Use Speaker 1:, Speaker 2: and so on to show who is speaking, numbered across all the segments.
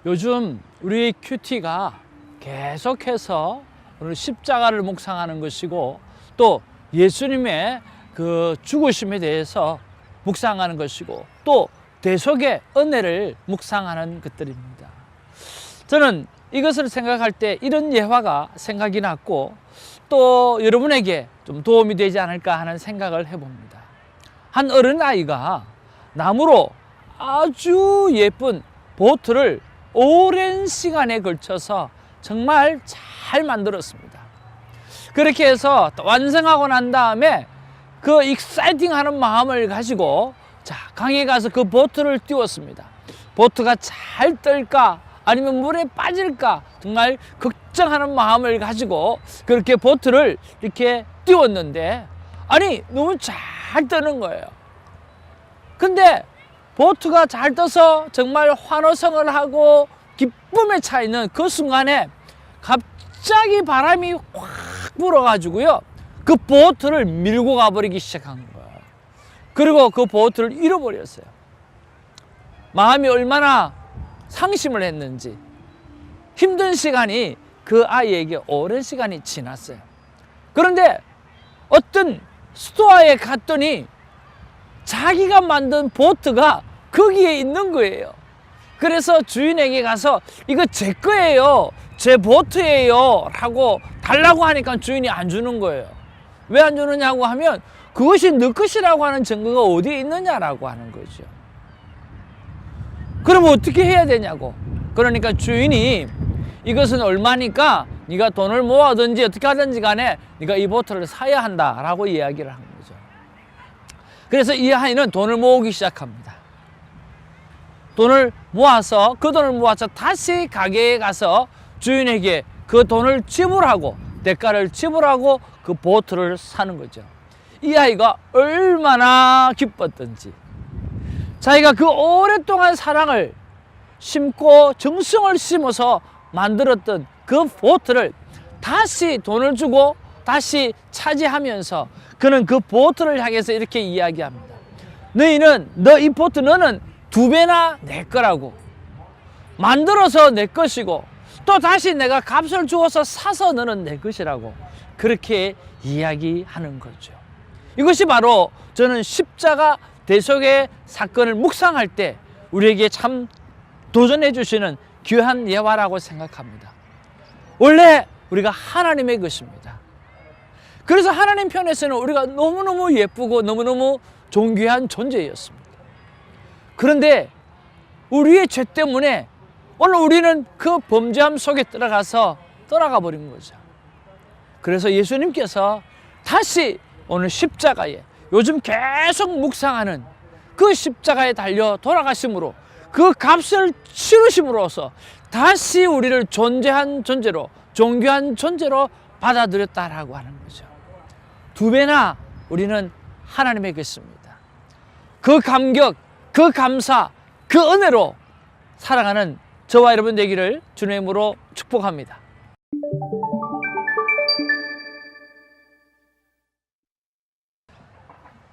Speaker 1: 요즘 우리 큐티가 계속해서 오늘 십자가를 묵상하는 것이고 또 예수님의 그 죽으심에 대해서 묵상하는 것이고 또 대속의 은혜를 묵상하는 것들입니다. 저는 이것을 생각할 때 이런 예화가 생각이 났고 또 여러분에게 좀 도움이 되지 않을까 하는 생각을 해봅니다. 한 어린아이가 나무로 아주 예쁜 보트를 오랜 시간에 걸쳐서 정말 잘 만들었습니다. 그렇게 해서 완성하고 난 다음에 그 익사이팅하는 마음을 가지고 강에 가서 그 보트를 띄웠습니다. 보트가 잘 뜰까 아니면 물에 빠질까 정말 걱정하는 마음을 가지고 그렇게 보트를 이렇게 띄웠는데 아니 너무 잘 뜨는 거예요. 근데 보트가 잘 떠서 정말 환호성을 하고 기쁨에 차 있는 그 순간에 갑자기 바람이 확 불어가지고요 그 보트를 밀고 가버리기 시작한 거예요. 그리고 그 보트를 잃어버렸어요. 마음이 얼마나 상심을 했는지 힘든 시간이 그 아이에게 오랜 시간이 지났어요. 그런데 어떤 스토어에 갔더니 자기가 만든 보트가 거기에 있는 거예요. 그래서 주인에게 가서 이거 제 거예요, 제 보트예요 라고 달라고 하니까 주인이 안 주는 거예요. 왜 안 주느냐고 하면 그것이 너 것이라고 하는 증거가 어디에 있느냐라고 하는 거죠. 그럼 어떻게 해야 되냐고. 그러니까 주인이 이것은 얼마니까 네가 돈을 모아든지 어떻게 하든지 간에 네가 이 보트를 사야 한다라고 이야기를 한 거죠. 그래서 이 아이는 돈을 모으기 시작합니다. 돈을 모아서 그 돈을 모아서 다시 가게에 가서 주인에게 그 돈을 지불하고 대가를 지불하고 그 보트를 사는 거죠. 이 아이가 얼마나 기뻤던지 자기가 그 오랫동안 사랑을 심고 정성을 심어서 만들었던 그 보트를 다시 돈을 주고 다시 차지하면서 그는 그 보트를 향해서 이렇게 이야기합니다. 너희는 이 보트 너는 2배나 내 거라고 만들어서 내 것이고 또 다시 내가 값을 주어서 사서 너는 내 것이라고 그렇게 이야기하는 거죠. 이것이 바로 저는 십자가 대속의 사건을 묵상할 때 우리에게 참 도전해 주시는 귀한 예화라고 생각합니다. 원래 우리가 하나님의 것입니다. 그래서 하나님 편에서는 우리가 너무너무 예쁘고 너무너무 존귀한 존재였습니다. 그런데 우리의 죄 때문에 오늘 우리는 그 범죄함 속에 들어가서 떠나가 버린 거죠. 그래서 예수님께서 다시 오늘 십자가에 요즘 계속 묵상하는 그 십자가에 달려 돌아가심으로 그 값을 치르심으로써 다시 우리를 존재한 존재로 존귀한 존재로 받아들였다라고 하는 거죠. 2배나 우리는 하나님의 것입니다. 그 감격, 그 감사, 그 은혜로 살아가는 저와 여러분 되기를 주님의 이름으로 축복합니다.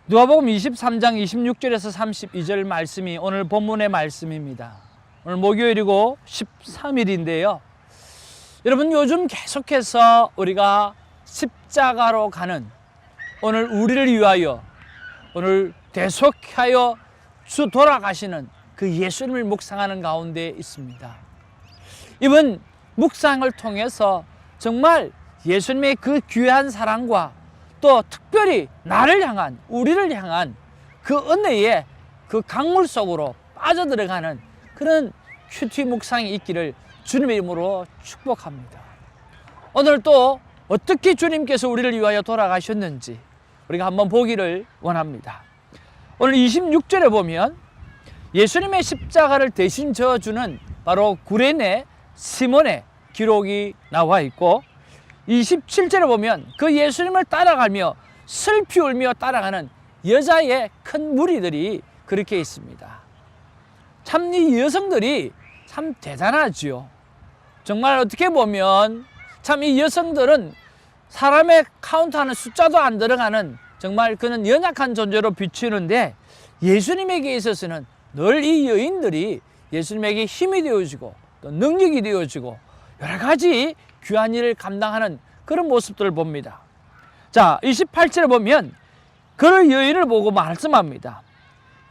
Speaker 1: 누가복음 23장 26절에서 32절 말씀이 오늘 본문의 말씀입니다. 오늘 목요일이고 13일인데요. 여러분 요즘 계속해서 우리가 십자가로 가는 오늘 우리를 위하여 오늘 대속하여 주 돌아가시는 그 예수님을 묵상하는 가운데 있습니다. 이번 묵상을 통해서 정말 예수님의 그 귀한 사랑과 또 특별히 나를 향한 우리를 향한 그 은혜의 그 강물 속으로 빠져들어가는 그런 큐티 묵상이 있기를 주님의 이름으로 축복합니다. 오늘 또 어떻게 주님께서 우리를 위하여 돌아가셨는지 우리가 한번 보기를 원합니다. 오늘 26절에 보면 예수님의 십자가를 대신 져주는 바로 구레네 시몬의 기록이 나와 있고 27절에 보면 그 예수님을 따라가며 슬피 울며 따라가는 여자의 큰 무리들이 그렇게 있습니다. 참 이 여성들이 참 대단하지요. 정말 어떻게 보면 참 이 여성들은 사람의 카운트하는 숫자도 안 들어가는 정말 그는 연약한 존재로 비추는데 예수님에게 있어서는 늘 이 여인들이 예수님에게 힘이 되어주고 또 능력이 되어지고 여러 가지 귀한 일을 감당하는 그런 모습들을 봅니다. 자, 28절에 보면 그를 여인을 보고 말씀합니다.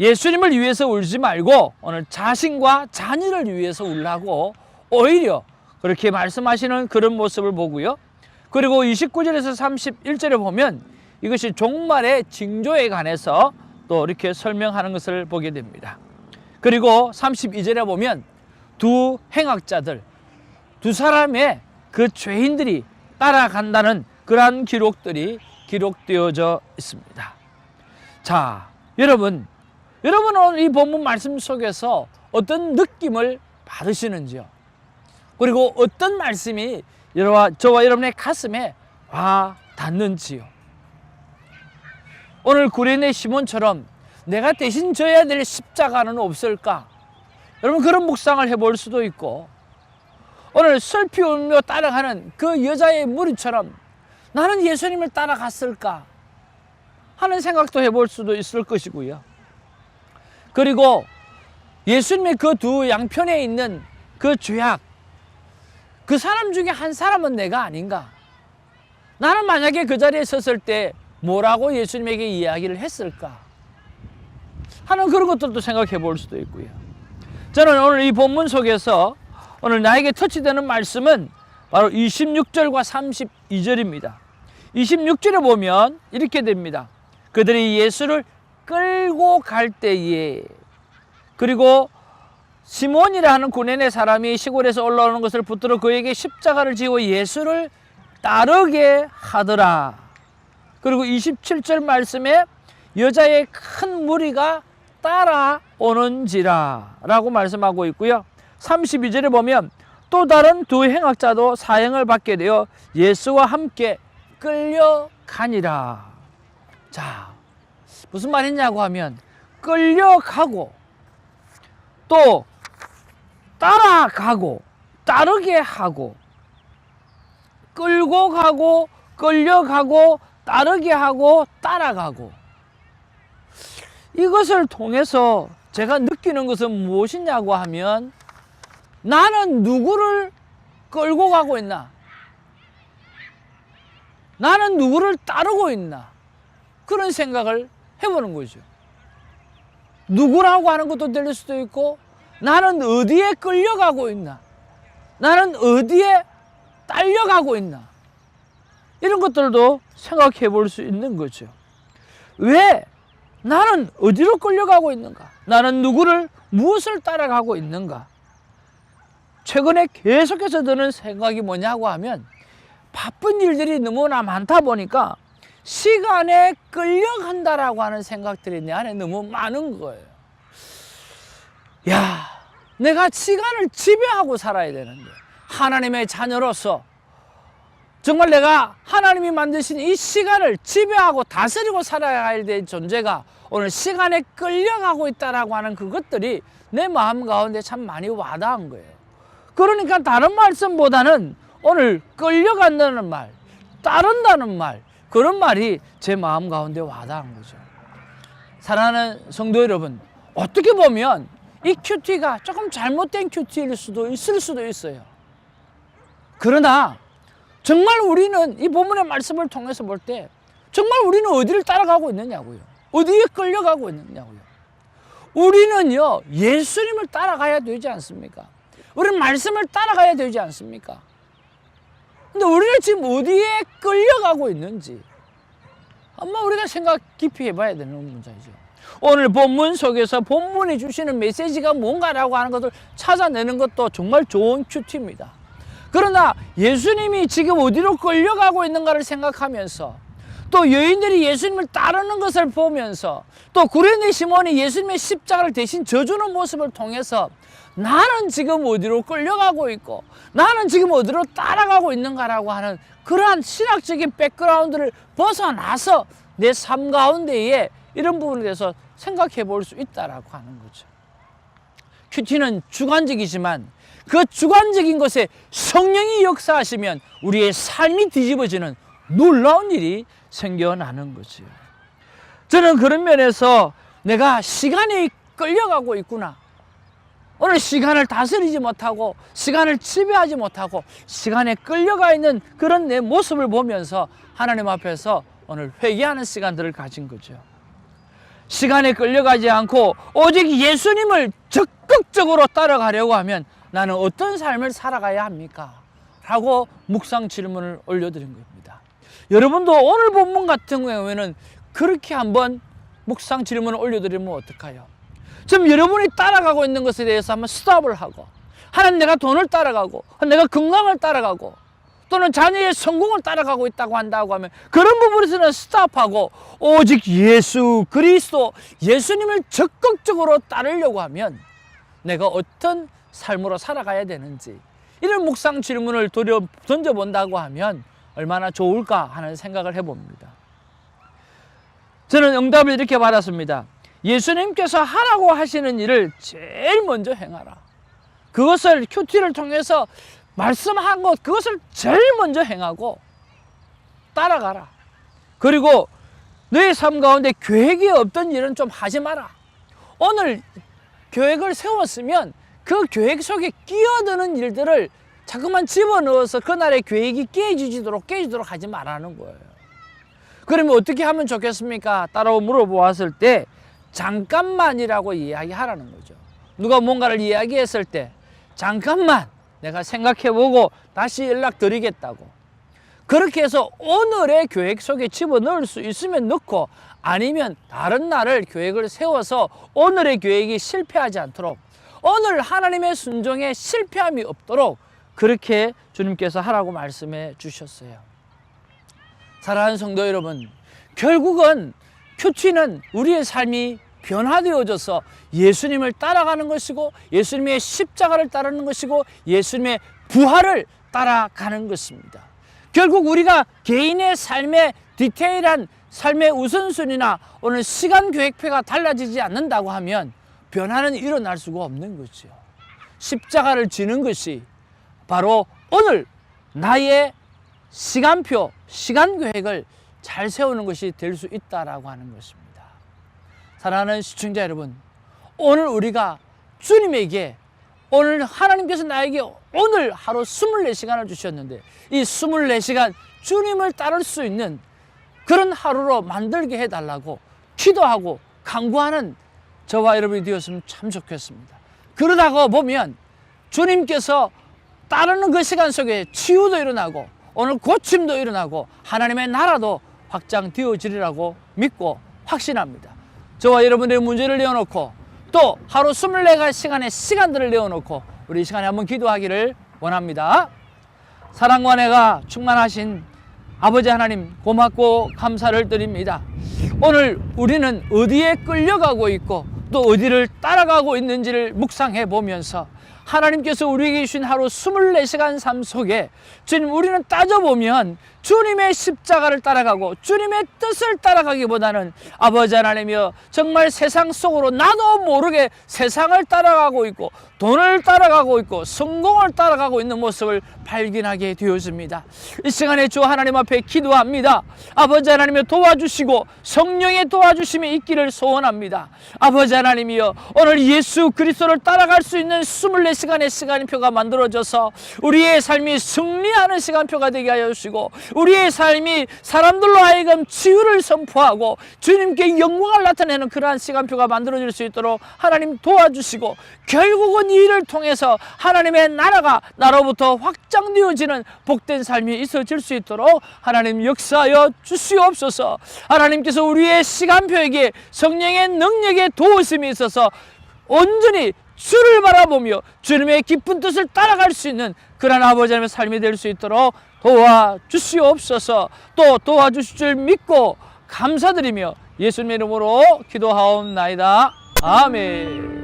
Speaker 1: 예수님을 위해서 울지 말고 오늘 자신과 자녀를 위해서 울라고 오히려 그렇게 말씀하시는 그런 모습을 보고요. 그리고 29절에서 31절에 보면 이것이 종말의 징조에 관해서 또 이렇게 설명하는 것을 보게 됩니다. 그리고 32절에 보면 두 행악자들, 두 사람의 그 죄인들이 따라간다는 그러한 기록들이 기록되어져 있습니다. 자, 여러분은 오늘 이 본문 말씀 속에서 어떤 느낌을 받으시는지요? 그리고 어떤 말씀이 저와 여러분의 가슴에 와 닿는지요? 오늘 구레네 시몬처럼 내가 대신 져야 될 십자가는 없을까? 여러분 그런 묵상을 해볼 수도 있고, 오늘 슬피 울며 따라가는 그 여자의 무리처럼 나는 예수님을 따라갔을까 하는 생각도 해볼 수도 있을 것이고요. 그리고 예수님의 그 두 양편에 있는 그 죄악, 그 사람 중에 한 사람은 내가 아닌가? 나는 만약에 그 자리에 섰을 때 뭐라고 예수님에게 이야기를 했을까 하는 그런 것들도 생각해 볼 수도 있고요. 저는 오늘 이 본문 속에서 오늘 나에게 터치되는 말씀은 바로 26절과 32절입니다. 26절에 보면 이렇게 됩니다. 그들이 예수를 끌고 갈 때에, 그리고 시몬이라 하는 구레네 사람이 시골에서 올라오는 것을 붙들어 그에게 십자가를 지고 예수를 따르게 하더라. 그리고 27절 말씀에 여자의 큰 무리가 따라오는지라 라고 말씀하고 있고요. 32절에 보면 또 다른 두 행악자도 사형을 받게 되어 예수와 함께 끌려가니라. 자, 무슨 말이냐고 하면 끌려가고 또 따라가고 따르게 하고, 끌고 가고 끌려가고 따르게 하고 따라가고, 이것을 통해서 제가 느끼는 것은 무엇이냐고 하면 나는 누구를 끌고 가고 있나? 나는 누구를 따르고 있나? 그런 생각을 해보는 거죠. 누구라고 하는 것도 들릴 수도 있고, 나는 어디에 끌려가고 있나? 나는 어디에 딸려가고 있나? 이런 것들도 생각해 볼 수 있는 거죠. 왜 나는 어디로 끌려가고 있는가? 나는 누구를, 무엇을 따라가고 있는가? 최근에 계속해서 드는 생각이 뭐냐고 하면 바쁜 일들이 너무나 많다 보니까 시간에 끌려간다라고 하는 생각들이 내 안에 너무 많은 거예요. 야, 내가 시간을 지배하고 살아야 되는데, 하나님의 자녀로서 정말 내가 하나님이 만드신 이 시간을 지배하고 다스리고 살아야 될 존재가 오늘 시간에 끌려가고 있다라고 하는 그것들이 내 마음 가운데 참 많이 와닿은 거예요. 그러니까 다른 말씀보다는 오늘 끌려간다는 말, 따른다는 말, 그런 말이 제 마음 가운데 와닿은 거죠. 사랑하는 성도 여러분, 어떻게 보면 이 큐티가 조금 잘못된 큐티일 수도 있을 수도 있어요. 그러나 정말 우리는 이 본문의 말씀을 통해서 볼 때 정말 우리는 어디를 따라가고 있느냐고요. 어디에 끌려가고 있느냐고요. 우리는요, 예수님을 따라가야 되지 않습니까? 우리는 말씀을 따라가야 되지 않습니까? 근데 우리는 지금 어디에 끌려가고 있는지 한번 우리가 생각 깊이 해봐야 되는 문제이죠. 오늘 본문 속에서 본문이 주시는 메시지가 뭔가라고 하는 것을 찾아내는 것도 정말 좋은 큐티입니다. 그러나 예수님이 지금 어디로 끌려가고 있는가를 생각하면서, 또 여인들이 예수님을 따르는 것을 보면서, 또 구레네 시몬이 예수님의 십자가를 대신 져주는 모습을 통해서 나는 지금 어디로 끌려가고 있고 나는 지금 어디로 따라가고 있는가라고 하는 그러한 신학적인 백그라운드를 벗어나서 내 삶 가운데에 이런 부분에 대해서 생각해 볼 수 있다라고 하는 거죠. 큐티는 주관적이지만 그 주관적인 것에 성령이 역사하시면 우리의 삶이 뒤집어지는 놀라운 일이 생겨나는 거죠. 저는 그런 면에서 내가 시간에 끌려가고 있구나. 오늘 시간을 다스리지 못하고 시간을 지배하지 못하고 시간에 끌려가 있는 그런 내 모습을 보면서 하나님 앞에서 오늘 회개하는 시간들을 가진 거죠. 시간에 끌려가지 않고 오직 예수님을 적극적으로 따라가려고 하면 나는 어떤 삶을 살아가야 합니까? 라고 묵상 질문을 올려드린 겁니다. 여러분도 오늘 본문 같은 경우에는 그렇게 한번 묵상 질문을 올려드리면 어떡해요? 지금 여러분이 따라가고 있는 것에 대해서 한번 스톱을 하고, 하나님 내가 돈을 따라가고 내가 건강을 따라가고 또는 자녀의 성공을 따라가고 있다고 한다고 하면 그런 부분에서는 스톱하고 오직 예수 그리스도 예수님을 적극적으로 따르려고 하면 내가 어떤 삶으로 살아가야 되는지 이런 묵상 질문을 던져본다고 하면 얼마나 좋을까 하는 생각을 해봅니다. 저는 응답을 이렇게 받았습니다. 예수님께서 하라고 하시는 일을 제일 먼저 행하라. 그것을 큐티를 통해서 말씀한 것 그것을 제일 먼저 행하고 따라가라. 그리고 너의 삶 가운데 계획이 없던 일은 좀 하지 마라. 오늘 계획을 세웠으면 그 계획 속에 끼어드는 일들을 자꾸만 집어넣어서 그날의 계획이 깨지도록 하지 말라는 거예요. 그러면 어떻게 하면 좋겠습니까? 따라고 물어보았을 때 잠깐만이라고 이야기하라는 거죠. 누가 뭔가를 이야기했을 때 잠깐만 내가 생각해보고 다시 연락드리겠다고. 그렇게 해서 오늘의 계획 속에 집어넣을 수 있으면 넣고 아니면 다른 날을 계획을 세워서 오늘의 계획이 실패하지 않도록 오늘 하나님의 순종에 실패함이 없도록 그렇게 주님께서 하라고 말씀해 주셨어요. 사랑하는 성도 여러분, 결국은 큐티는 우리의 삶이 변화되어져서 예수님을 따라가는 것이고 예수님의 십자가를 따르는 것이고 예수님의 부활을 따라가는 것입니다. 결국 우리가 개인의 삶의 디테일한 삶의 우선순위나 오늘 시간 계획표가 달라지지 않는다고 하면 변화는 일어날 수가 없는 거죠. 십자가를 지는 것이 바로 오늘 나의 시간표, 시간 계획을 잘 세우는 것이 될 수 있다라고 하는 것입니다. 사랑하는 시청자 여러분, 오늘 우리가 주님에게 오늘 하나님께서 나에게 오늘 하루 24시간을 주셨는데 이 24시간 주님을 따를 수 있는 그런 하루로 만들게 해달라고 기도하고 간구하는 저와 여러분이 되었으면 참 좋겠습니다. 그러다가 보면 주님께서 따르는 그 시간 속에 치유도 일어나고 오늘 고침도 일어나고 하나님의 나라도 확장되어지리라고 믿고 확신합니다. 저와 여러분들의 문제를 내어놓고 또 하루 24시간의 시간들을 내어놓고 우리 이 시간에 한번 기도하기를 원합니다. 사랑과 은혜가 충만하신 아버지 하나님 고맙고 감사를 드립니다. 오늘 우리는 어디에 끌려가고 있고 또 어디를 따라가고 있는지를 묵상해 보면서 하나님께서 우리에게 주신 하루 24시간 삶 속에 주님 우리는 따져보면 주님의 십자가를 따라가고 주님의 뜻을 따라가기보다는 아버지 하나님이여 정말 세상 속으로 나도 모르게 세상을 따라가고 있고 돈을 따라가고 있고 성공을 따라가고 있는 모습을 발견하게 되었습니다. 이 시간에 주 하나님 앞에 기도합니다. 아버지 하나님이 도와주시고 성령의 도와주심이 있기를 소원합니다. 아버지 하나님이여 오늘 예수 그리스도를 따라갈 수 있는 24시간의 시간표가 만들어져서 우리의 삶이 승리하는 시간표가 되게 하여 주시고 우리의 삶이 사람들로 하여금 치유를 선포하고 주님께 영광을 나타내는 그러한 시간표가 만들어질 수 있도록 하나님 도와주시고 결국은 이 일을 통해서 하나님의 나라가 나로부터 확장되어지는 복된 삶이 있어질 수 있도록 하나님 역사하여 주시옵소서. 하나님께서 우리의 시간표에게 성령의 능력의 도우심이 있어서 온전히 주를 바라보며 주님의 깊은 뜻을 따라갈 수 있는 그런 아버지 하나님의 삶이 될 수 있도록 도와주시옵소서. 또 도와주실 줄 믿고 감사드리며 예수님의 이름으로 기도하옵나이다. 아멘.